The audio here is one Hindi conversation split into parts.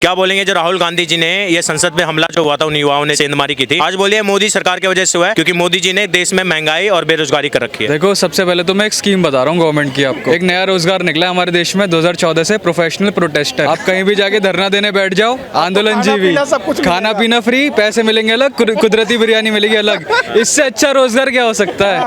क्या बोलेंगे जो राहुल गांधी जी ने ये संसद में हमला जो हुआ था उन युवाओं ने सेंधमारी की थी, आज बोलिए मोदी सरकार की वजह से हुआ है क्योंकि मोदी जी ने देश में महंगाई और बेरोजगारी कर रखी है। देखो, सबसे पहले तो मैं एक स्कीम बता रहा हूँ गवर्नमेंट की आपको। एक नया रोजगार निकला है हमारे देश में 2014 से, प्रोफेशनल प्रोटेस्टर। आप कहीं भी जाके धरना देने बैठ जाओ, आंदोलन जीवी, खाना पीना फ्री, पैसे मिलेंगे अलग, कुदरती बिरयानी मिलेगी अलग। इससे अच्छा रोजगार क्या हो सकता है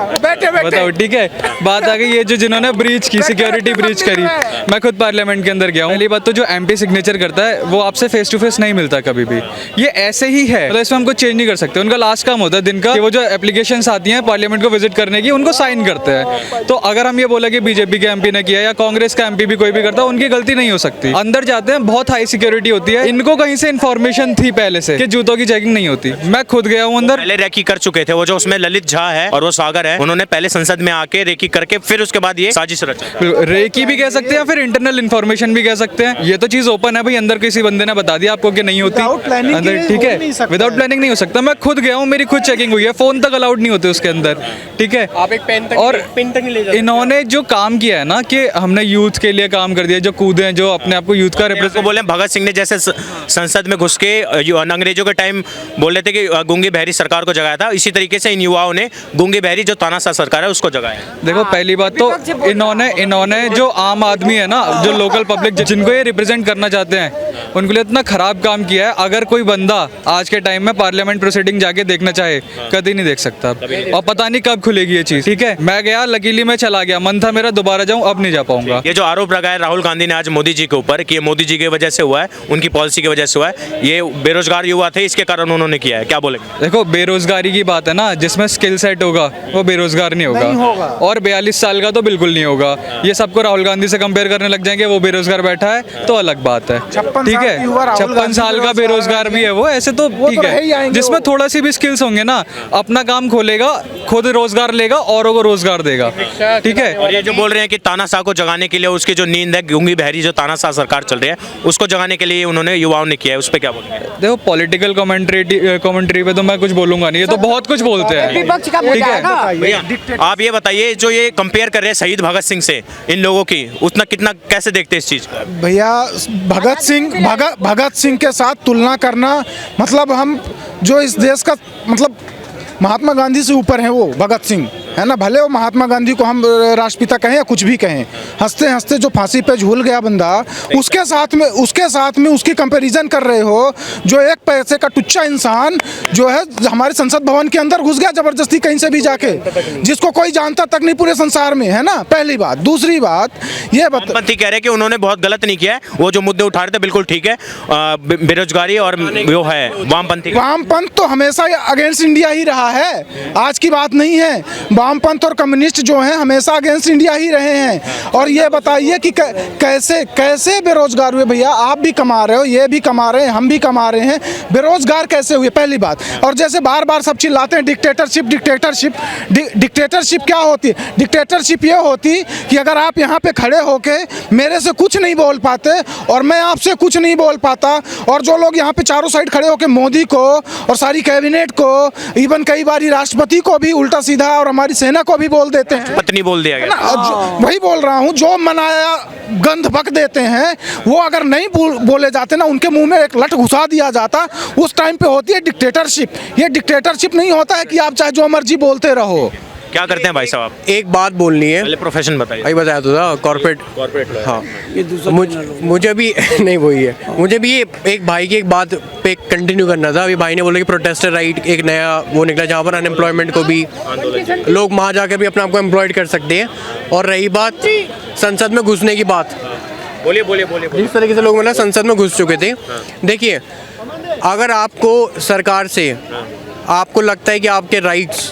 बताओ। ठीक है, बात आ गई ये जो जिन्होंने ब्रीच की, सिक्योरिटी ब्रीच करी। मैं खुद पार्लियामेंट के अंदर गया हूँ। पहली बात तो जो एमपी सिग्नेचर करता है वो आपसे फेस टू फेस नहीं मिलता कभी भी, ये ऐसे ही है। मतलब इसमें हम कुछ चेंज नहीं कर सकते। उनका लास्ट काम होता है दिन का कि वो जो एप्लीकेशंस आती हैं पार्लियामेंट को विजिट करने की, उनको साइन करते हैं। तो अगर हम ये बोले कि बीजेपी के एमपी ने किया या कांग्रेस का एमपी भी कोई भी करता, उनकी गलती नहीं हो सकती। अंदर जाते हैं, बहुत हाई सिक्योरिटी होती है। इनको कहीं से इन्फॉर्मेशन थी पहले से कि जूतों की चेकिंग नहीं होती। मैं खुद गया हूँ अंदर, पहले रेकी कर चुके थे वो, जो उसमें ललित झा है और वो सागर है, उन्होंने पहले संसद में आके रेकी करके फिर उसके बाद ये साजिश रचा। रेकी भी कह सकते हैं, फिर इंटरनल इन्फॉर्मेशन भी कह सकते हैं। ये तो चीज ओपन है भाई, अंदर किसी बंदे ने बता दिया आपको कि नहीं होती अंदर। ठीक है, विदाउट प्लानिंग नहीं हो सकता। मैं खुद गया हूँ, मेरी खुद चेकिंग हुई है, फोन तक अलाउड नहीं होते उसके अंदर। ठीक है, आप एक पेन तक और पेन तक नहीं ले जाते। इन्होंने जो काम किया है ना कि हमने यूथ के लिए काम कर दिया, जो कूदे हैं, जो अपने आप को यूथ का को बोले भगत सिंह ने जैसे संसद में घुस के अंग्रेजों के टाइम बोल रहे थे कि गूंगी बहरी सरकार को जगाया था, इसी तरीके से इन युवाओं ने गूंगी बहरी जो तानाशाह सरकार है उसको जगाया। देखो, पहली बात तो इन्होंने जो आम आदमी है ना, जो लोकल पब्लिक जिनको ये रिप्रेजेंट करना चाहते हैं, उनके लिए इतना खराब काम किया है। अगर कोई बंदा आज के टाइम में पार्लियामेंट प्रोसीडिंग जाके देखना चाहे, कभी नहीं देख सकता। और पता नहीं कब खुलेगी ये चीज। ठीक है, मैं गया, लकीली मैं चला गया, मन था मेरा दोबारा जाऊं, अब नहीं जा पाऊंगा। ये जो आरोप लगाया राहुल गांधी ने आज मोदी जी के ऊपर कि ये मोदी जी की वजह से हुआ है, उनकी पॉलिसी की वजह से हुआ है, ये बेरोजगार युवा थे इसके कारण उन्होंने किया है, क्या बोलेंगे? देखो, बेरोजगारी की बात है ना, जिसमें स्किल सेट होगा वो बेरोजगार नहीं होगा। और 42 साल का तो बिल्कुल नहीं होगा। ये सबको राहुल गांधी से कंपेयर करने लग जाएंगे, वो बेरोजगार बैठा है तो अलग बात है। ठीक है, 56 साल का बेरोजगार भी है वो, ऐसे तो ठीक है। जिसमें थोड़ा सी भी स्किल्स होंगे ना, अपना काम खोलेगा, खुद रोजगार लेगा, औरों को रोजगार देगा। ठीक है, और ये जो बोल रहे हैं कि तानाशाह को जगाने के लिए, उसकी जो नींद है गूंगी बहरी जो तानाशाह सरकार चल रही है उसको जगाने के लिए उन्होंने युवाओं ने किया है, उस पर क्या बोलेंगे? देखो, पॉलिटिकल कमेंट्री पे तो मैं कुछ बोलूंगा नहीं, ये तो बहुत कुछ बोलते हैं। ठीक है भैया, आप ये बताइए, जो ये कंपेयर कर रहे हैं शहीद भगत सिंह से इन लोगों की, उतना कितना कैसे देखते हैं इस चीज को? भैया, भगत सिंह के साथ तुलना करना, मतलब हम जो इस देश का, मतलब महात्मा गांधी से ऊपर हैं वो भगत सिंह, है ना। भले वो महात्मा गांधी को हम राष्ट्रपिता कहें या कुछ भी कहें, हंसते हंसते जो फांसी पे झूल गया बंदा, उसके साथ में उसकी कंपैरिजन कर रहे हो। जो एक पैसे का टुच्चा इंसान जो है हमारे संसद भवन के अंदर घुस गया जबरदस्ती कहीं से भी जाके, जिसको कोई जानता तक नहीं पूरे संसार में, है ना, पहली बात। दूसरी बात ये वामपंथी कह रहे हैं कि उन्होंने बहुत गलत नहीं किया है, वो जो मुद्दे उठा रहे थे बिल्कुल ठीक है, बेरोजगारी और वो है वामपंथ तो हमेशा अगेंस्ट इंडिया ही रहा है, आज की बात नहीं है। वामपंथ और कम्युनिस्ट जो हैं हमेशा अगेंस्ट इंडिया ही रहे हैं। और ये बताइए कि कैसे बेरोजगार हुए भैया? आप भी कमा रहे हो, ये भी कमा रहे हैं, हम भी कमा रहे हैं, बेरोजगार कैसे हुए, पहली बात। और जैसे बार बार सब चिल्लाते हैं डिक्टेटरशिप क्या होती है? डिक्टेटरशिप ये होती कि अगर आप यहाँ पे खड़े होके मेरे से कुछ नहीं बोल पाते और मैं आपसे कुछ नहीं बोल पाता, और जो लोग यहाँ पे चारों साइड खड़े होके मोदी को और सारी कैबिनेट को, इवन कई बार राष्ट्रपति को भी उल्टा सीधा और हमारी सेना को भी बोल देते हैं, पत्नी बोल दिया गया। वही बोल रहा हूँ, जो मनाया गंध बक देते हैं, वो अगर नहीं बोले जाते ना, उनके मुंह में एक लठ घुसा दिया जाता, उस टाइम पे होती है डिक्टेटरशिप। ये डिक्टेटरशिप नहीं होता है कि आप चाहे जो मर्जी बोलते रहो। क्या करते हैं भाई साहब? एक बात बोलनी है, पहले प्रोफेशन बताइए। भाई बताया तो था, कॉर्पोरेट। हाँ, मुझे भी नहीं वही है, मुझे भी ये एक भाई की एक बात पे कंटिन्यू करना था। अभी भाई ने बोला कि प्रोटेस्टर राइट एक नया वो निकला जहाँ पर अनएम्प्लॉयमेंट को भी लोग वहाँ जाकर भी अपने आप को एम्प्लॉयड कर सकते हैं। और रही बात संसद में घुसने की बात, बोलिए। जिस तरीके से लोग मतलब संसद में घुस चुके थे, देखिए, अगर आपको सरकार से आपको लगता है कि आपके राइट्स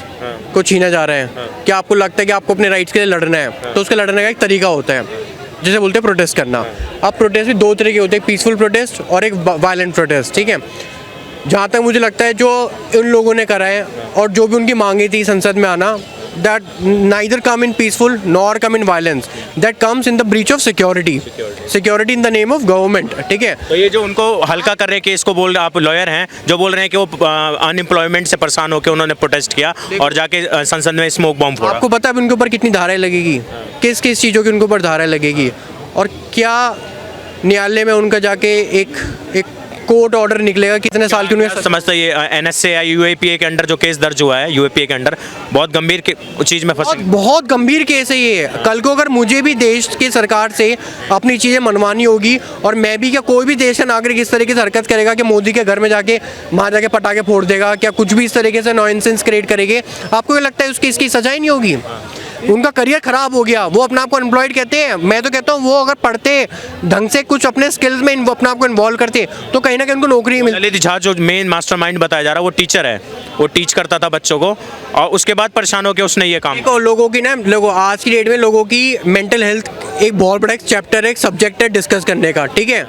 को छीना जा रहा है, कि आपको लगता है कि आपको अपने राइट्स के लिए लड़ना है, तो उसके लड़ने का एक तरीका होता है जिसे बोलते हैं प्रोटेस्ट करना। अब प्रोटेस्ट भी दो तरह के होते हैं, पीसफुल प्रोटेस्ट और एक वायलेंट प्रोटेस्ट। ठीक है, जहाँ तक मुझे लगता है जो इन लोगों ने करा है और जो भी उनकी मांगी थी संसद में आना, that neither come in peaceful nor come in violence, that comes in the breach of security in the name of government। ठीक है, तो ये जो उनको हल्का कर रहे हैं कि इसको बोल रहे, आप लॉयर हैं, जो बोल रहे हैं कि वो अनएम्प्लॉयमेंट से परेशान होकर उन्होंने प्रोटेस्ट किया और जाके संसद में स्मोक बॉम्ब फोड़ा। आपको पता है उनके ऊपर कितनी धाराएं लगेगी, किस किस चीज़ों की उनके ऊपर धाराएं लगेगी, और क्या न्यायालय में उनका जाके एक कोर्ट ऑर्डर निकलेगा कितने साल की उन्हें समझते ये NSA या UAPA के अंडर जो केस दर्ज हुआ है, UAPA के अंडर बहुत गंभीर चीज़ में फंसे। बहुत गंभीर केस है ये। कल को अगर मुझे भी देश की सरकार से अपनी चीज़ें मनवानी होगी और मैं भी क्या कोई भी देश का नागरिक इस तरीके से हरकत करेगा कि मोदी के घर में जाके वहाँ जाके पटाखे फोड़ देगा, क्या कुछ भी इस तरीके से नॉनसेंस क्रिएट करेंगे, आपको ये लगता है उसकी इसकी सजा ही नहीं होगी? उनका करियर खराब हो गया, वो अपने आप को एम्प्लॉयड कहते हैं। मैं तो कहता हूँ वो अगर पढ़ते ढंग से कुछ अपने स्किल्स में अपने आप को इन्वॉल्व करते तो कहीं ना कहीं उनको नौकरी मिलती। ललित झा जो मेन मास्टरमाइंड बताया जा रहा है वो टीचर है, वो टीच करता था बच्चों को और उसके बाद परेशान होकर उसने ये काम। देखो लोगों की ना, लोगों आज की डेट में लोगों की मेंटल हेल्थ एक बहुत बड़ा एक चैप्टर है, एक सब्जेक्ट है डिस्कस करने का, ठीक है।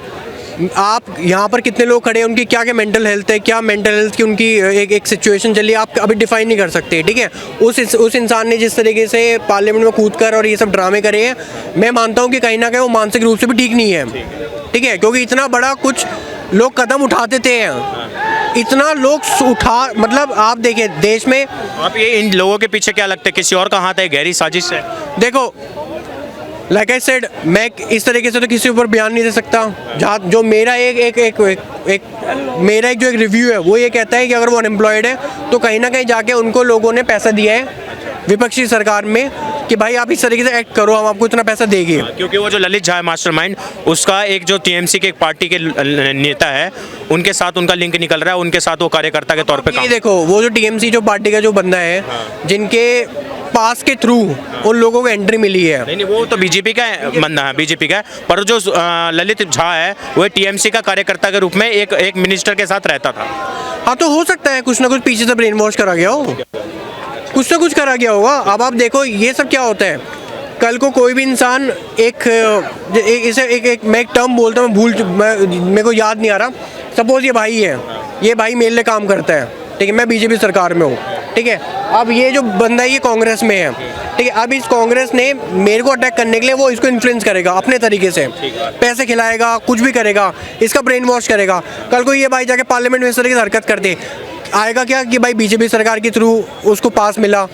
आप यहाँ पर कितने लोग खड़े हैं, उनकी क्या क्या मेंटल हेल्थ है, क्या मेंटल हेल्थ की उनकी एक सिचुएशन चली, आप अभी डिफाइन नहीं कर सकते, ठीक है। उस इंसान ने जिस तरीके से पार्लियामेंट में कूद कर और ये सब ड्रामे करे हैं, मैं मानता हूँ कि कहीं ना कहीं वो मानसिक रूप से भी ठीक नहीं है, ठीक है, क्योंकि इतना बड़ा कुछ लोग कदम उठाते थे, इतना लोग उठा, मतलब आप देखिए देश में। आप ये इन लोगों के पीछे क्या लगता है, किसी और का हाथ है, गहरी साजिश है? देखो लाइक आई सेड, मैं इस तरीके से तो किसी ऊपर बयान नहीं दे सकता। जहाँ जो मेरा मेरा जो एक रिव्यू है वो ये कहता है कि अगर वो अनएम्प्लॉयड है तो कहीं ना कहीं जाके उनको लोगों ने पैसा दिया है विपक्षी सरकार में कि भाई आप इस तरीके से एक्ट करो, हम आपको इतना पैसा देंगे। क्योंकि वो जो ललित झा है मास्टरमाइंड, उसका एक जो TMC के एक पार्टी के नेता है उनके साथ उनका लिंक निकल रहा है, उनके साथ वो कार्यकर्ता के तौर पे काम। ये देखो वो जो TMC जो पार्टी का जो बंदा है, जिनके पास के थ्रू उन लोगों को एंट्री मिली है। नहीं वो तो बीजेपी का बंदा है, बीजेपी का है, पर जो ललित झा है वो TMC का कार्यकर्ता के रूप में एक मिनिस्टर के साथ रहता था। हाँ तो हो सकता है कुछ ना कुछ पीछे से ब्रेन वॉश करा गया हो, कुछ ना कुछ करा गया होगा। अब आप देखो ये सब क्या होता है, कल को कोई भी इंसान मैं एक टर्म बोलता हूँ, मेरे को याद नहीं आ रहा। सपोज ये भाई है, ये भाई मेरे लिए काम करता है, ठीक है, मैं बीजेपी सरकार में हूँ, ठीक है। अब ये जो बंदा है ये कांग्रेस में है, ठीक है। अब इस कांग्रेस ने मेरे को अटैक करने के लिए वो इसको इन्फ्लुएंस करेगा अपने तरीके से, पैसे खिलाएगा, कुछ भी करेगा, इसका ब्रेन वॉश करेगा। कल को ये भाई जाके पार्लियामेंट में इस तरीके से हरकत कर दे, आएगा क्या कि भाई बीजेपी सरकार के थ्रू उसको पास मिला,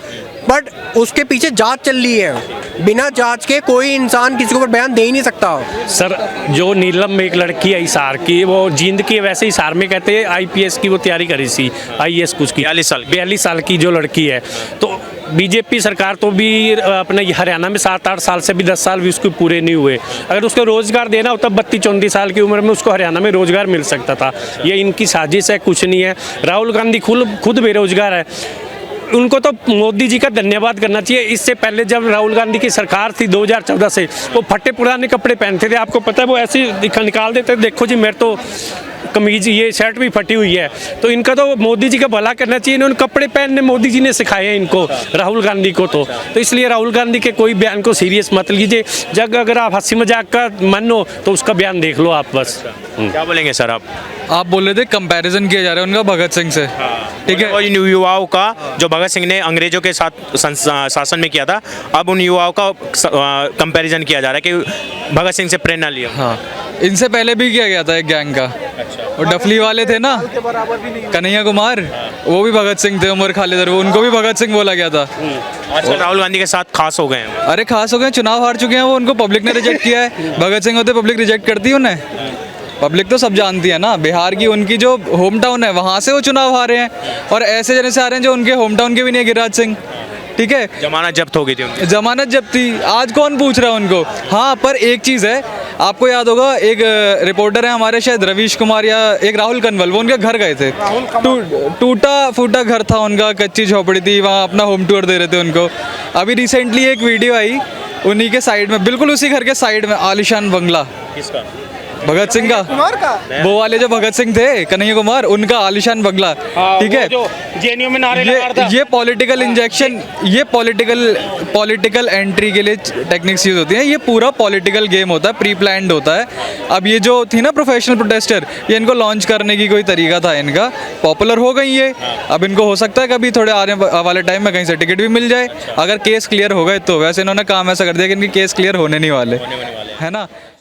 बट उसके पीछे जांच चल रही है। बिना जांच के कोई इंसान किसी को बयान दे ही नहीं सकता। सर जो नीलम में एक लड़की है हिसार की, वो जींद की, वैसे हिसार में कहते हैं IPS की वो तैयारी करी थी, IAS कुछ की, 42 साल की जो लड़की है। तो बीजेपी सरकार तो भी अपने हरियाणा में 7-8 साल से भी 10 साल भी उसको पूरे नहीं हुए। अगर उसको रोज़गार देना हो तब 32-34 साल की उम्र में उसको हरियाणा में रोज़गार मिल सकता था। ये इनकी साजिश है, कुछ नहीं है। राहुल गांधी खुद बेरोजगार है, उनको तो मोदी जी का धन्यवाद करना चाहिए। इससे पहले जब राहुल गांधी की सरकार थी 2014 से, वो फटे पुराने कपड़े पहनते थे, आपको पता है, वो ऐसे निकाल देते, देखो जी मेरे तो कमीज, ये शर्ट भी फटी हुई है। तो इनका तो मोदी जी का भला करना चाहिए, इन्होंने कपड़े पहनने मोदी जी ने सिखाए हैं इनको, राहुल गांधी को। तो इसलिए राहुल गांधी के कोई बयान को सीरियस मत लीजिए। जब अगर आप हंसी मजाक का मन हो तो उसका बयान देख लो आप बस। क्या बोलेंगे सर आप बोल रहे थे कंपैरिजन किया जा रहा है उनका भगत सिंह से, ठीक है। और इन युवाओं का जो भगत सिंह ने अंग्रेजों के साथ शासन में किया था, अब उन युवाओं का कंपैरिजन किया जा रहा है कि भगत सिंह से प्रेरणा लिया। हाँ, इनसे पहले भी किया गया था एक गैंग का, और डफली वाले थे ना, कन्हैया कुमार, वो भी भगत सिंह थे, उमर खालिद, वो उनको भी भगत सिंह बोला गया था। आजकल राहुल गांधी के साथ खास हो गए हैं। अरे खास हो गए, चुनाव हार चुके हैं वो, उनको पब्लिक ने रिजेक्ट किया है। भगत सिंह होते पब्लिक रिजेक्ट करती है उन्हें, पब्लिक तो सब जानती है ना। बिहार की उनकी जो होम टाउन है वहाँ से वो चुनाव हारे हैं, और ऐसे जने से आ रहे हैं जो उनके होम टाउन के भी नहीं है, गिरिराज सिंह, ठीक है। जमानत जब्त हो गई थी उनकी। जमानत जब्त थी, आज कौन पूछ रहा है उनको। हाँ, पर एक चीज़ है, आपको याद होगा एक रिपोर्टर है हमारे शायद रवीश कुमार या एक राहुल कनवल, वो उनके घर गए थे, टूटा फूटा घर था उनका, कच्ची झोपड़ी थी, वहाँ अपना होम टूर दे रहे थे उनको। अभी रिसेंटली एक वीडियो आई उन्हीं के साइड में, बिल्कुल उसी घर के साइड में आलिशान बंगला, किसका? भगत सिंह का, वो वाले जो भगत सिंह थे कन्हैया कुमार, उनका आलिशान बंगला, ठीक है। जेएनयू में नारे लगा रहा था। ये पॉलिटिकल इंजेक्शन, ये पॉलिटिकल एंट्री के लिए टेक्निक्स यूज होती हैं। ये पूरा पॉलिटिकल गेम होता है, प्री प्लान्ड होता है। अब ये जो थी ना प्रोफेशनल प्रोटेस्टर, ये इनको लॉन्च करने की कोई तरीका था इनका, पॉपुलर हो गई ये। अब इनको हो सकता है कभी थोड़े आने वाले टाइम में कहीं से टिकट भी मिल जाए, अगर केस क्लियर हो गए तो। वैसे इन्होंने काम ऐसा कर दिया कि इनके केस क्लियर होने नहीं वाले, है ना।